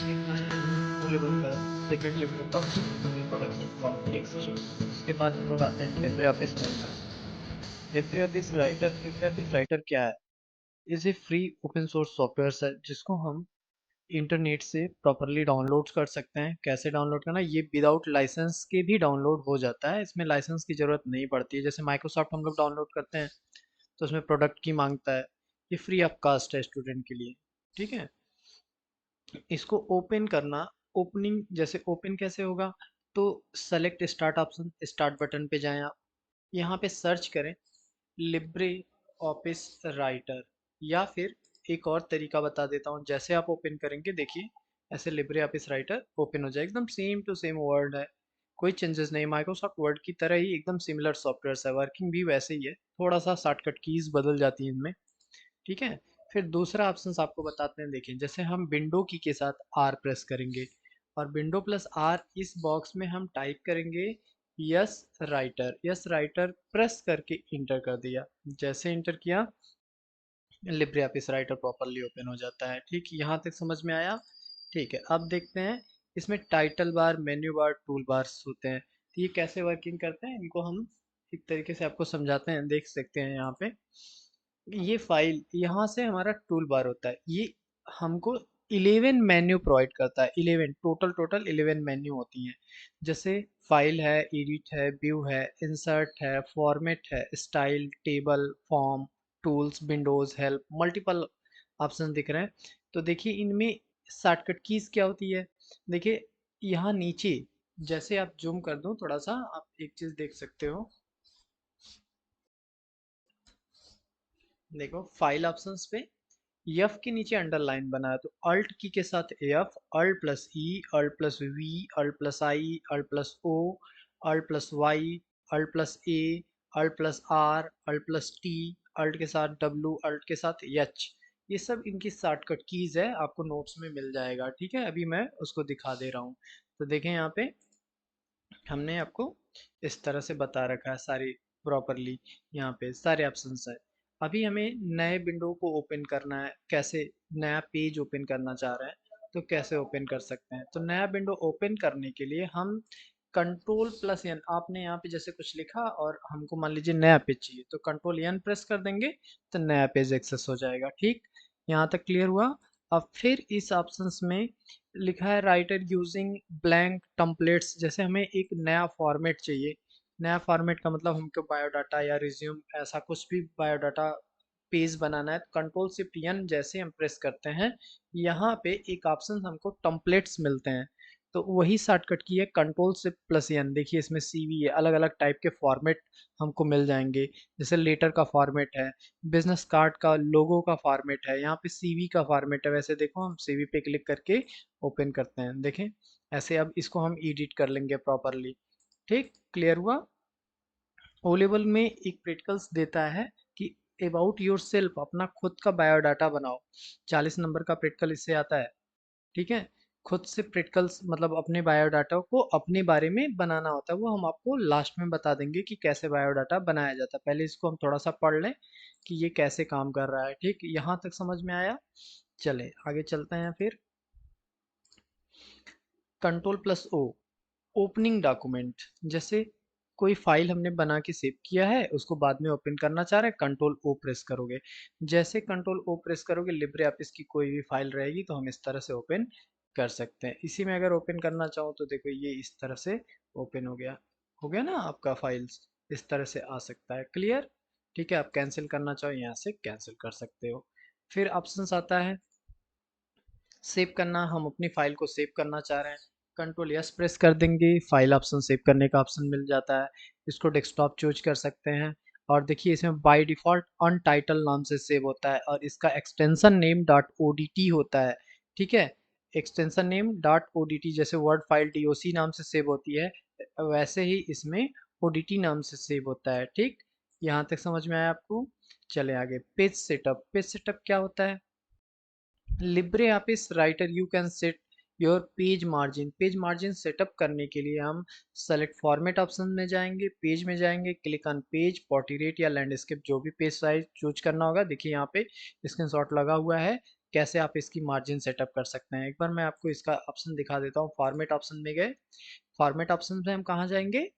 Level का second level का उसके बाद हम लोग आते हैं लिब्रियोफिस राइटर। लिब्रियोफिस राइटर क्या है? इसे फ्री ओपन सोर्स सॉफ्टवेयर है जिसको हम इंटरनेट से प्रॉपरली डाउनलोड कर सकते हैं। कैसे डाउनलोड करना, ये विदाउट लाइसेंस के भी डाउनलोड हो जाता है, इसमें लाइसेंस की ज़रूरत नहीं पड़ती है। जैसे माइक्रोसॉफ्ट हम लोग डाउनलोड करते हैं तो उसमें प्रोडक्ट की मांगता है, ये फ्री ऑफ कास्ट है स्टूडेंट के लिए। ठीक है, इसको ओपन करना, ओपनिंग जैसे ओपन कैसे होगा, तो select start option, start button पे जाएं आप, यहाँ पे सर्च करें लिब्रे ऑफिस राइटर, या फिर एक और तरीका बता देता हूँ। जैसे आप ओपन करेंगे देखिए ऐसे लिब्रे ऑफिस राइटर ओपन हो जाए, एकदम सेम टू सेम वर्ड है, कोई चेंजेस नहीं, माइक्रोसॉफ्ट वर्ड की तरह ही एकदम सिमिलर सॉफ्टवेयर है, वर्किंग भी वैसे ही है, थोड़ा सा शॉर्टकट कीज बदल जाती हैं इनमें। ठीक है, फिर दूसरा ऑप्शन आपको बताते हैं। देखिए जैसे हम विंडो की के साथ आर प्रेस करेंगे और विंडो प्लस आर, इस बॉक्स में हम टाइप करेंगे yes writer. Yes writer press करके इंटर कर दिया, जैसे इंटर किया Libre office writer properly open हो जाता है। ठीक, यहाँ तक समझ में आया? ठीक है, अब देखते हैं इसमें title bar, menu bar, tool bars होते हैं, तो ये कैसे वर्किंग करते हैं, इनको हम एक तरीके से आपको समझाते हैं। देख सकते हैं यहाँ पे ये फाइल, यहाँ से हमारा टूल बार होता है, ये हमको 11 मेन्यू प्रोवाइड करता है। 11 टोटल 11 मेन्यू होती हैं। जैसे फाइल है, एडिट है, व्यू है, इंसर्ट है, फॉर्मेट है, style, table, form, tools, Windows, help, multiple option दिख रहे हैं। तो देखिए इनमें शॉर्टकट कीज क्या होती है। देखिए यहाँ नीचे जैसे आप जूम कर दो थोड़ा सा, आप एक चीज देख सकते हो, देखो फाइल ऑप्शंस पे एफ के नीचे अंडरलाइन बना है, तो अल्ट की के साथ F, alt plus E, alt plus V, alt plus I, alt plus O, alt plus Y, alt plus A, alt plus R, alt plus T, alt के साथ डब्ल्यू, अल्ट के साथ H, ये सब इनकी shortcut keys है, आपको notes में मिल जाएगा। ठीक है, अभी मैं उसको दिखा दे रहा हूँ। तो देखें यहाँ पे हमने आपको इस तरह से बता रखा है सारी प्रॉपरली, यहाँ पे सारे ऑप्शंस है। अभी हमें नए विंडो को ओपन करना है, कैसे नया पेज ओपन करना चाह रहे हैं तो कैसे ओपन कर सकते हैं। तो नया विंडो ओपन करने के लिए हम कंट्रोल प्लस एन, आपने यहाँ पे जैसे कुछ लिखा और हमको मान लीजिए नया पेज चाहिए, तो कंट्रोल एन प्रेस कर देंगे तो नया पेज एक्सेस हो जाएगा। ठीक, यहाँ तक क्लियर हुआ? अब फिर इस ऑप्शंस में लिखा है राइटर यूजिंग ब्लैंक टेम्पलेट्स, जैसे हमें एक नया फॉर्मेट चाहिए। नया फॉर्मेट का मतलब हमको बायोडाटा या रिज्यूम ऐसा कुछ भी बायोडाटा पेज बनाना है, तो कंट्रोल शिफ्ट एन जैसे हम प्रेस करते हैं, यहाँ पे एक ऑप्शन हमको टेम्पलेट्स मिलते हैं, तो वही शॉर्टकट की है कंट्रोल शिफ्ट प्लस एन। देखिए इसमें सीवी है, अलग अलग टाइप के फॉर्मेट हमको मिल जाएंगे, जैसे लेटर का फॉर्मेट है, बिजनेस कार्ड का लोगो का फॉर्मेट है, यहाँ पे सीवी का फॉर्मेट है। वैसे देखो हम सीवी पे क्लिक करके ओपन करते हैं, देखें ऐसे। अब इसको हम एडिट कर लेंगे प्रॉपरली। ठीक, क्लियर हुआ? ओ लेवल में एक प्रैक्टिकल्स देता है कि अबाउट योर सेल्फ, अपना खुद का बायोडाटा बनाओ, 40 नंबर का प्रैक्टिकल इससे आता है। ठीक है, खुद से प्रैक्टिकल्स मतलब अपने बायोडाटा को अपने बारे में बनाना होता है, वो हम आपको लास्ट में बता देंगे कि कैसे बायोडाटा बनाया जाता है। पहले इसको हम थोड़ा सा पढ़ लें कि ये कैसे काम कर रहा है। ठीक, यहाँ तक समझ में आया? चले आगे चलते हैं फिर। Control plus O, opening document, जैसे कोई फाइल हमने बना के सेव किया है, उसको बाद में ओपन करना चाह रहे हैं, कंट्रोल ओ प्रेस करोगे। जैसे कंट्रोल ओ प्रेस करोगे लिब्रे ऑफिस की कोई भी फाइल रहेगी तो हम इस तरह से ओपन कर सकते हैं। इसी में अगर ओपन करना चाहो तो देखो ये इस तरह से ओपन हो गया, हो गया ना आपका फाइल्स, इस तरह से आ सकता है। क्लियर? ठीक है, आप कैंसिल करना चाहो यहाँ से कैंसिल कर सकते हो। फिर ऑप्शन आता है सेव करना, हम अपनी फाइल को सेव करना चाह रहे हैं, कंट्रोल यस प्रेस कर देंगे, फाइल ऑप्शन सेव करने का ऑप्शन मिल जाता है, इसको डेस्कटॉप चूज कर सकते हैं। और देखिए इसमें बाय डिफ़ॉल्ट अनटाइटल नाम से सेव होता है और इसका एक्सटेंशन नेम डॉट ओडीटी होता है। ठीक है, एक्सटेंशन नेम डॉट ओडीटी, जैसे वर्ड फाइल डीओसी नाम से सेव होती है, वैसे ही इसमें ओडीटी नाम से सेव होता है। ठीक, यहाँ तक समझ में आया आपको? चले आगे। पेज सेटअप, पेज सेटअप क्या होता है? Libre office writer you can set your page margin, page margin setup करने के लिए हम सेलेक्ट फॉर्मेट ऑप्शन में जाएंगे, पेज में जाएंगे, क्लिक ऑन पेज, पोर्ट्रेट या लैंडस्केप, जो भी पेज साइज चूज करना होगा। देखिए यहाँ पे स्क्रीनशॉट लगा हुआ है, कैसे आप इसकी मार्जिन सेटअप कर सकते हैं। एक बार मैं आपको इसका ऑप्शन दिखा देता हूँ। फॉर्मेट ऑप्शन में गए, फॉर्मेट ऑप्शन में हम कहाँ जाएंगे,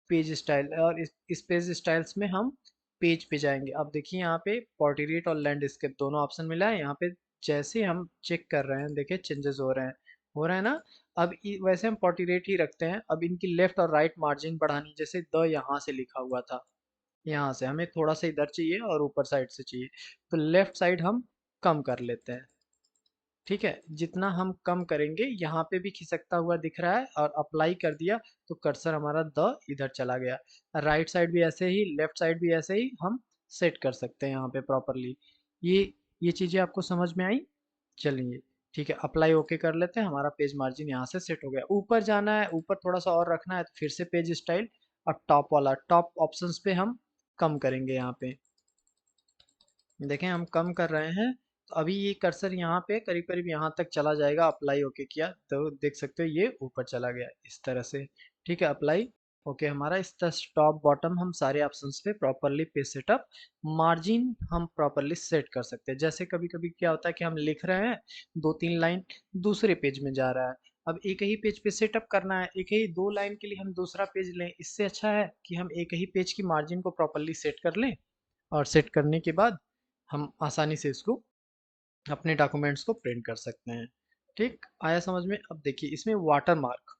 पेज स्टाइल, और इस पेज स्टाइल्स में हम पेज पे जाएंगे। अब देखिए यहाँ पे पोर्ट्रेट और लैंडस्केप दोनों ऑप्शन मिला है। यहाँ पे जैसे हम चेक कर रहे हैं, देखिए चेंजेस हो रहे हैं ना। अब वैसे हम पोर्ट्रेट ही रखते हैं। अब इनकी लेफ्ट और राइट मार्जिन बढ़ानी, जैसे द यहाँ से लिखा हुआ था, यहाँ से हमें थोड़ा सा इधर चाहिए और ऊपर साइड से चाहिए, तो लेफ्ट साइड हम कम कर लेते हैं। ठीक है, जितना हम कम करेंगे, यहाँ पे भी खिसकता हुआ दिख रहा है, और अप्लाई कर दिया तो कर्सर हमारा द इधर चला गया। राइट साइड भी ऐसे ही, लेफ्ट साइड भी ऐसे ही हम सेट कर सकते हैं यहाँ पे प्रॉपरली। ये ये चीजें आपको समझ में आई। चलिए ठीक है, अप्लाई ओके कर लेते हैं। हमारा पेज मार्जिन यहाँ से सेट हो गया। ऊपर जाना है, ऊपर थोड़ा सा और रखना है, तो फिर से पेज स्टाइल और टॉप वाला, टॉप ऑप्शंस पे हम कम करेंगे। यहाँ पे देखें हम कम कर रहे हैं, तो अभी ये कर्सर यहाँ पे करीब करीब यहाँ तक चला जाएगा। अप्लाई ओके किया तो देख सकते हो ये ऊपर चला गया इस तरह से। ठीक है, अप्लाई ओके। हमारा इस तरह टॉप बॉटम हम सारे ऑप्शंस पे प्रॉपरली पेज सेटअप, मार्जिन हम प्रॉपरली सेट कर सकते हैं। जैसे कभी कभी क्या होता है कि हम लिख रहे हैं, दो तीन लाइन दूसरे पेज में जा रहा है, अब एक ही पेज पे सेटअप करना है, एक ही दो लाइन के लिए हम दूसरा पेज लें। इससे अच्छा है कि हम एक ही पेज की मार्जिन को प्रॉपरली सेट कर लें, और सेट करने के बाद हम आसानी से इसको अपने डॉक्यूमेंट्स को प्रिंट कर सकते हैं। ठीक आया समझ में। अब देखिए इसमें watermark,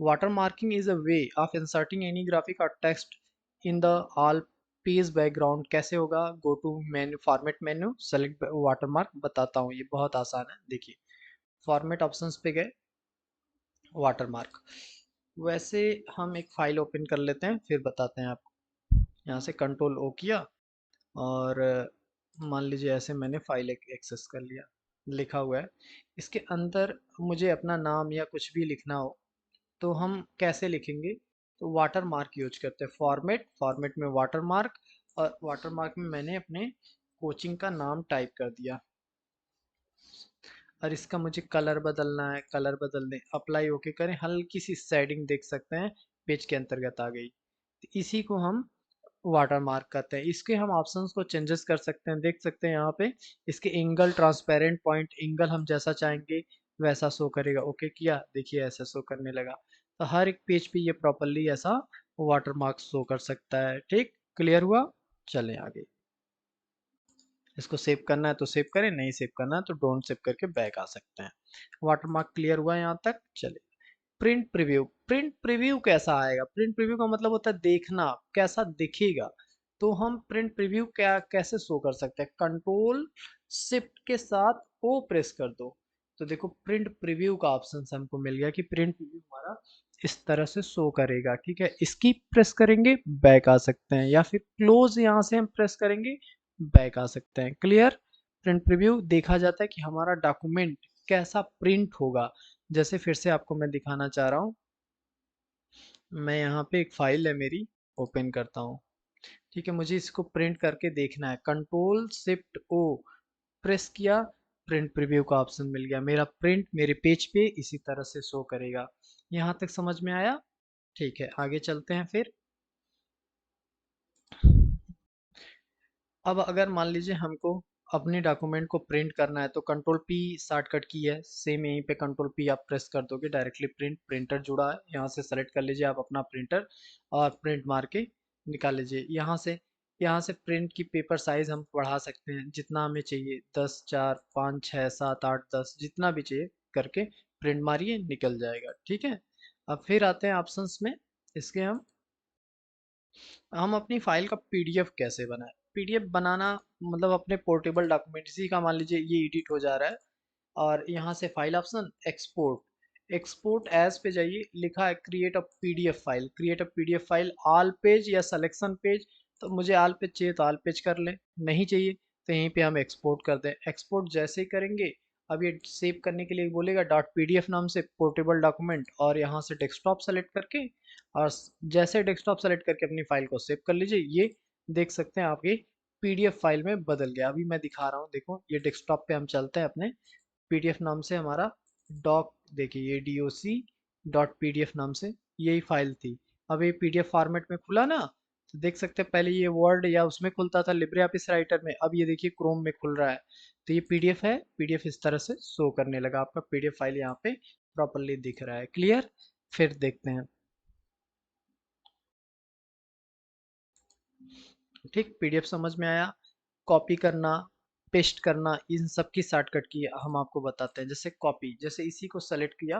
watermarking is a way of inserting any graphic or text in the all page background. कैसे होगा, go to menu, format menu, select watermark. बताता हूँ, ये बहुत आसान है। देखिए फॉर्मेट ऑप्शंस पे गए, वाटर मार्क। वैसे हम एक फाइल ओपन कर लेते हैं, फिर बताते हैं आपको। यहाँ से कंट्रोल ओ किया, और मान लीजिए ऐसे मैंने फाइल एक एक्सेस कर लिया, लिखा हुआ है। इसके अंदर मुझे अपना नाम या कुछ भी लिखना हो, तो हम कैसे लिखेंगे, तो वाटर मार्क यूज करते हैं। फॉर्मेट, फॉर्मेट में वाटर मार्क, और वाटर मार्क में मैंने अपने कोचिंग का नाम टाइप कर दिया। और इसका मुझे कलर बदलना है, कलर बदल दें, अप्लाई ओके करें, हल्की सी शेडिंग देख सकते हैं पेज के अंतर्गत आ गई। तो इसी को हम वाटर मार्क करते हैं। इसके हम ऑप्शंस को चेंजेस कर सकते हैं, देख सकते हैं यहाँ पे। इसके एंगल, ट्रांसपेरेंट पॉइंट एंगल हम जैसा चाहेंगे वैसा शो करेगा। ओके किया, देखिए ऐसा शो करने लगा। तो हर एक पेज पे ये प्रॉपरली ऐसा वाटर मार्क शो कर सकता है। ठीक, क्लियर हुआ। चलें आगे। इसको सेव करना है तो सेव करें, नहीं सेव करना है तो डोंट सेव करके बैक आ सकते हैं। वाटर मार्क क्लियर हुआ यहाँ तक। चले प्रिंट प्रीव्यू। प्रिंट प्रीव्यू कैसा आएगा, प्रिंट प्रीव्यू का मतलब होता है देखना कैसा दिखेगा। तो हम प्रिंट प्रीव्यू क्या कैसे शो कर सकते हैं, कंट्रोल शिफ्ट के साथ ओ प्रेस कर दो, तो देखो प्रिंट प्रीव्यू का ऑप्शन हमको मिल गया कि प्रिंट प्रीव्यू हमारा इस तरह से शो करेगा। ठीक है, इसकी प्रेस करेंगे बैक आ सकते हैं, या फिर क्लोज यहाँ से हम प्रेस करेंगे बैक आ सकते हैं। क्लियर। प्रिंट प्रीव्यू देखा जाता है कि हमारा डॉक्यूमेंट कैसा प्रिंट होगा। जैसे फिर से आपको मैं दिखाना चाह रहा हूँ, मैं यहाँ पे एक फाइल है मेरी, ओपन करता हूँ। ठीक है, मुझे इसको प्रिंट करके देखना है, कंट्रोल शिफ्ट ओ प्रेस किया, प्रिंट प्रीव्यू का ऑप्शन मिल गया। मेरा प्रिंट मेरे पेज पे इसी तरह से शो करेगा। यहाँ तक समझ में आया। ठीक है, आगे चलते हैं फिर। अब अगर मान लीजिए हमको अपने डॉक्यूमेंट को प्रिंट करना है, तो कंट्रोल पी शॉर्टकट की है, सेम यहीं पे कंट्रोल पी आप प्रेस कर दोगे, डायरेक्टली प्रिंट, प्रिंटर जुड़ा है, यहाँ से सेलेक्ट कर लीजिए आप अपना प्रिंटर, और प्रिंट मार के निकाल लीजिए। यहाँ से प्रिंट की पेपर साइज हम बढ़ा सकते हैं जितना हमें चाहिए, 10, 4, 5, 6, 7, 8, 10, जितना भी चाहिए करके प्रिंट मारिए, निकल जाएगा। ठीक है, अब फिर आते हैं ऑप्शंस में। इसके हम अपनी फाइल का पीडीएफ कैसे बनाएं। पीडीएफ बनाना मतलब अपने पोर्टेबल डॉक्यूमेंट, इसी का मान लीजिए ये एडिट हो जा रहा है, और यहाँ से file option, export, export as पे जाइए, लिखा है create a PDF file, create a PDF file all page या सिलेक्शन पेज। तो मुझे ऑल पेज चाहिए तो ऑल पेज कर लें, नहीं चाहिए तो यहीं पे हम एक्सपोर्ट कर दें। एक्सपोर्ट जैसे ही करेंगे, अब ये सेव करने के लिए बोलेगा डॉट पीडीएफ नाम से पोर्टेबल डॉक्यूमेंट, और यहाँ से डेस्कटॉप सेलेक्ट करके, और जैसे डेस्कटॉप सेलेक्ट करके अपनी फाइल को सेव कर लीजिए। ये देख सकते हैं आपकी पीडीएफ फाइल में बदल गया। अभी मैं दिखा रहा हूँ, देखो ये डेस्कटॉप पे हम चलते हैं, अपने पीडीएफ नाम से हमारा डॉक, देखिए ये doc डॉट पीडीएफ नाम से यही फाइल थी। अब ये पीडीएफ फॉर्मेट में खुला ना, तो देख सकते हैं पहले ये वर्ड या उसमें खुलता था लिब्रे ऑफिस राइटर में, अब ये देखिए क्रोम में खुल रहा है। तो ये पीडीएफ है, पीडीएफ इस तरह से शो करने लगा, आपका पीडीएफ फाइल यहाँ पे प्रॉपरली दिख रहा है। क्लियर? फिर देखते हैं। ठीक, पीडीएफ समझ में आया। कॉपी करना, पेस्ट करना, इन सब की शॉर्टकट की हम आपको बताते हैं। जैसे कॉपी, जैसे इसी को सेलेक्ट किया,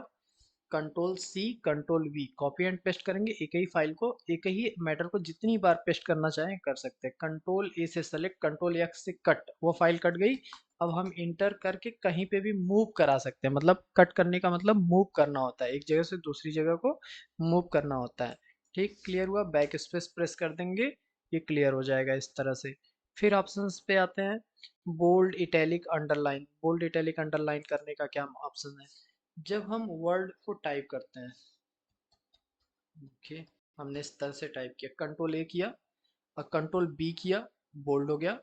control C control V, copy and paste करेंगे। एक ही फाइल को, एक ही मैटर को जितनी बार पेस्ट करना चाहें कर सकते हैं। कंट्रोल ए से सेलेक्ट, कंट्रोल एक्स से कट, वो फाइल कट गई। अब हम इंटर करके कहीं पे भी मूव करा सकते हैं, मतलब कट करने का मतलब मूव करना होता है, एक जगह से दूसरी जगह को मूव करना होता है। ठीक, क्लियर हुआ? बैक स्पेस प्रेस कर देंगे, ये क्लियर हो जाएगा इस तरह से। फिर ऑप्शंस पे आते हैं। Bold, italic, underline. Bold, italic, underline करने का क्या ऑप्शन है? जब हम वर्ड को टाइप करते हैं, ओके, हमने इस तरह से टाइप किया, कंट्रोल ए किया और कंट्रोल बी किया, बोल्ड हो गया।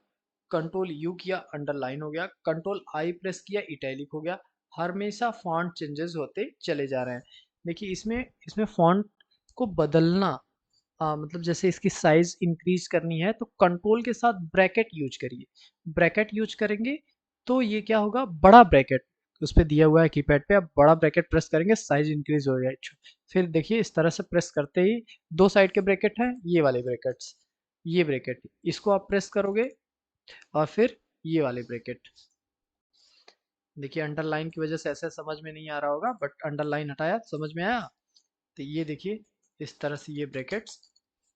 कंट्रोल यू किया, अंडरलाइन हो गया। कंट्रोल आई प्रेस किया, इटैलिक हो गया। हमेशा फॉन्ट चेंजेस होते चले जा रहे हैं। देखिए इसमें इसमें फॉन्ट को बदलना, मतलब जैसे इसकी साइज इंक्रीज करनी है तो कंट्रोल के साथ ब्रैकेट यूज करिए। ब्रैकेट यूज करेंगे तो ये क्या होगा, बड़ा ब्रैकेट उस पर दिया हुआ है कीपैड पे, आप बड़ा ब्रैकेट प्रेस करेंगे साइज इंक्रीज हो जाएगा। फिर देखिए इस तरह से प्रेस करते ही दो साइड के ब्रैकेट हैं, ये वाले ब्रैकेट्स, ये ब्रैकेट इसको आप प्रेस करोगे और फिर ये वाले ब्रैकेट। देखिए अंडरलाइन की वजह से ऐसे समझ में नहीं आ रहा होगा, बट अंडरलाइन हटाया, समझ में आया? तो ये देखिए इस तरह से ये ब्रैकेट्स,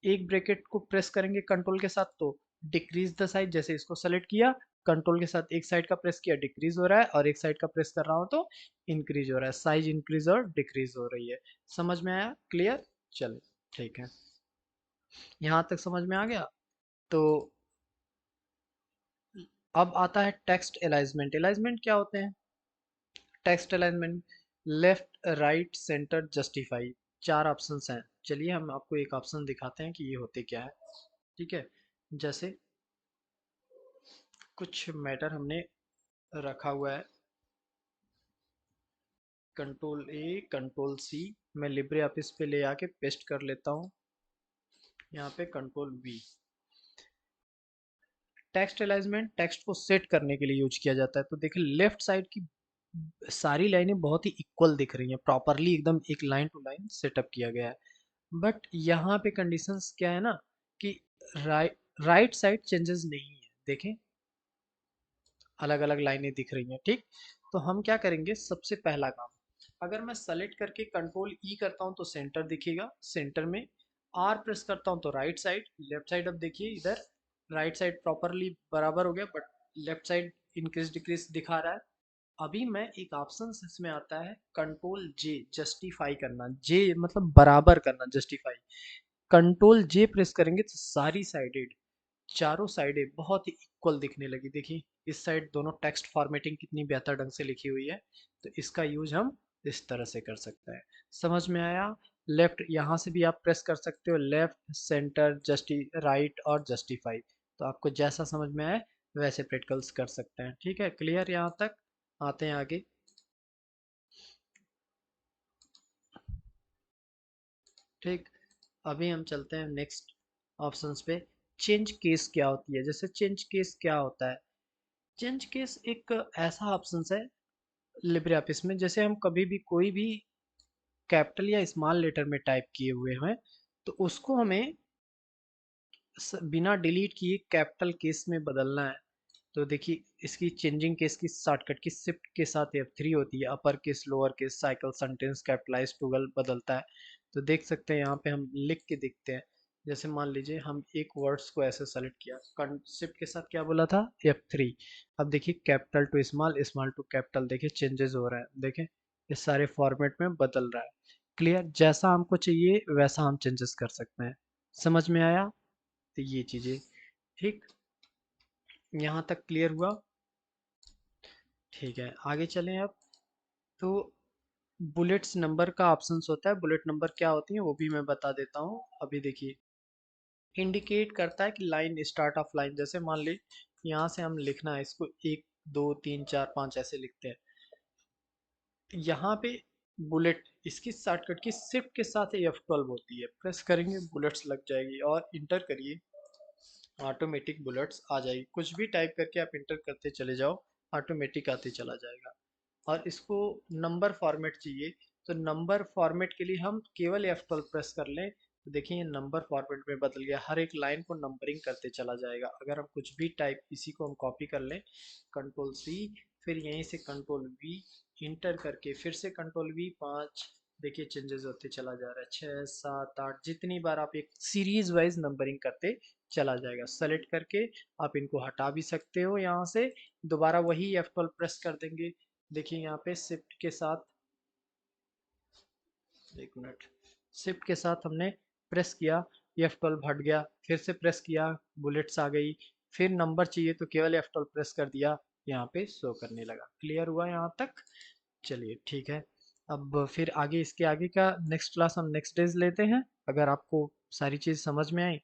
एक ब्रैकेट को प्रेस करेंगे कंट्रोल के साथ तो डिक्रीज द साइज, जैसे इसको सेलेक्ट किया, कंट्रोल के साथ एक साइड का प्रेस किया डिक्रीज हो रहा है, और एक साइड का प्रेस कर रहा हूं तो इंक्रीज हो रहा है, साइज इंक्रीज और डिक्रीज हो रही है। समझ में आया? क्लियर? चलो ठीक है, यहाँ तक समझ में आ गया। तो अब आता है टेक्स्ट अलाइनमेंट। अलाइनमेंट क्या होते हैं? Text alignment, left right centre justify, चार ऑप्शंस हैं। चलिए हम आपको एक ऑप्शन दिखाते हैं कि ये होते क्या है। ठीक है, जैसे कुछ मैटर हमने रखा हुआ है, कंट्रोल ए कंट्रोल सी, मैं लिब्रे ऑफिस पे ले आके पेस्ट कर लेता हूँ, यहाँ पे control we. Text alignment text को सेट करने के लिए यूज किया जाता है। तो देखिए लेफ्ट साइड की सारी लाइनें बहुत ही इक्वल दिख रही हैं, प्रॉपरली एकदम एक लाइन टू लाइन सेटअप किया गया है। बट यहाँ पे कंडीशंस क्या है ना, कि राइट साइड चेंजेस नहीं है, देखें अलग अलग लाइनें दिख रही हैं। ठीक, तो हम क्या करेंगे, सबसे पहला काम, अगर मैं सेलेक्ट करके कंट्रोल ई करता हूं तो सेंटर दिखेगा, सेंटर में आर प्रेस करता हूं तो राइट साइड, लेफ्ट साइड, अब देखिए इधर राइट साइड प्रॉपरली बराबर हो गया, but left side increase decrease दिखा रहा है। अभी मैं एक ऑप्शन इसमें आता है कंट्रोल जे, जस्टिफाई करना, जे मतलब बराबर करना, जस्टिफाई। कंट्रोल जे प्रेस करेंगे तो सारी साइडेड, चारों साइडें बहुत ही इक्वल दिखने लगी। देखिए इस साइड दोनों टेक्स्ट फॉर्मेटिंग कितनी बेहतर ढंग से लिखी हुई है। तो इसका यूज हम इस तरह से कर सकते हैं। समझ में आया? लेफ्ट यहाँ से भी आप प्रेस कर सकते हो, लेफ्ट सेंटर जस्टि राइट और जस्टिफाई, तो आपको जैसा समझ में आए वैसे प्रैक्टिकल्स कर सकते हैं। ठीक है, क्लियर यहाँ तक? आते हैं आगे। ठीक, अभी हम चलते हैं नेक्स्ट ऑप्शंस पे। चेंज केस क्या होती है? जैसे चेंज केस क्या होता है? चेंज केस एक ऐसा ऑप्शन है लिब्रे ऑफिस में, जैसे हम कभी भी कोई भी कैपिटल या स्मॉल लेटर में टाइप किए हुए हैं तो उसको हमें बिना डिलीट किए कैपिटल केस में बदलना है। तो देखिए इसकी चेंजिंग केस की शॉर्टकट की शिफ्ट के साथ F3 होती है, upper case lower case cycle sentence capitalise toggle बदलता है। तो देख सकते हैं यहाँ पे हम लिख के देखते हैं। जैसे मान लीजिए हम एक वर्ड्स को ऐसे सेलेक्ट किया, शिफ्ट के साथ क्या बोला था, F3। अब देखिए capital to small, small to capital, देखिए चेंजेस हो रहा है, देखें इस सारे फॉर्मेट में बदल रहा है। क्लियर? जैसा हमको चाहिए वैसा हम चेंजेस कर सकते हैं। समझ में आया? तो ये चीजें, ठीक, यहाँ तक क्लियर हुआ? ठीक है, आगे चलें अब। तो बुलेट्स नंबर का ऑप्शंस होता है, बुलेट नंबर क्या होती है वो भी मैं बता देता हूँ। अभी देखिए इंडिकेट करता है कि लाइन, स्टार्ट ऑफ लाइन, जैसे मान ली यहाँ से हम लिखना है इसको, एक दो तीन चार पाँच ऐसे लिखते हैं। यहाँ पे बुलेट, इसकी शॉर्टकट की शिफ्ट के साथ F12 होती है, प्रेस करेंगे बुलेट्स लग जाएगी, और इंटर करिए, ऑटोमेटिक बुलेट्स आ जाएगी। कुछ भी टाइप करके आप इंटर करते चले जाओ, ऑटोमेटिक आते चला जाएगा। और इसको नंबर फॉर्मेट चाहिए, तो नंबर फॉर्मेट के लिए हम केवल F12 प्रेस कर लें, तो देखिए ये नंबर फॉर्मेट में बदल गया, हर एक लाइन को नंबरिंग करते चला जाएगा। अगर हम कुछ भी टाइप, इसी को हम कॉपी कर लें, कंट्रोल सी, फिर यहीं से कंट्रोल वी, इंटर करके फिर से कंट्रोल वी, 5, देखिए चेंजेस होते चला जा रहा है, 6, 7, 8, जितनी बार आप एक सीरीज वाइज नंबरिंग करते चला जाएगा। सेलेक्ट करके आप इनको हटा भी सकते हो यहाँ से, दोबारा वही F12 प्रेस कर देंगे। देखिए यहाँ पे शिफ्ट के साथ, एक मिनट, शिफ्ट के साथ हमने प्रेस किया, F12 हट गया, फिर से प्रेस किया, बुलेट्स आ गई, फिर नंबर चाहिए तो केवल F12 प्रेस कर दिया, यहाँ पे शो करने लगा। क्लियर हुआ यहाँ तक? चलिए ठीक है। अब फिर आगे, इसके आगे का नेक्स्ट क्लास हम नेक्स्ट डेज लेते हैं। अगर आपको सारी चीज़ समझ में आई